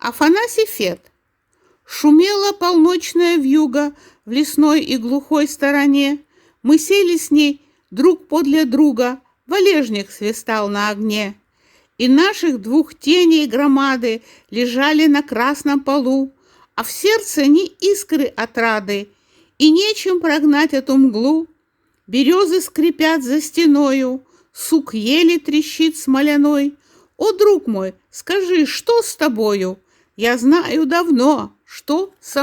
Афанасий Фет. Шумела полночная вьюга в лесной и глухой стороне. Мы сели с ней друг подле друга, валежник свистал на огне. И наших двух теней громады лежали на красном полу, а в сердце ни искры отрады, и нечем прогнать эту мглу. Березы скрипят за стеною, сук ели трещит смоляной. О, друг мой, скажи, что с тобою? Я знаю давно, что со мной.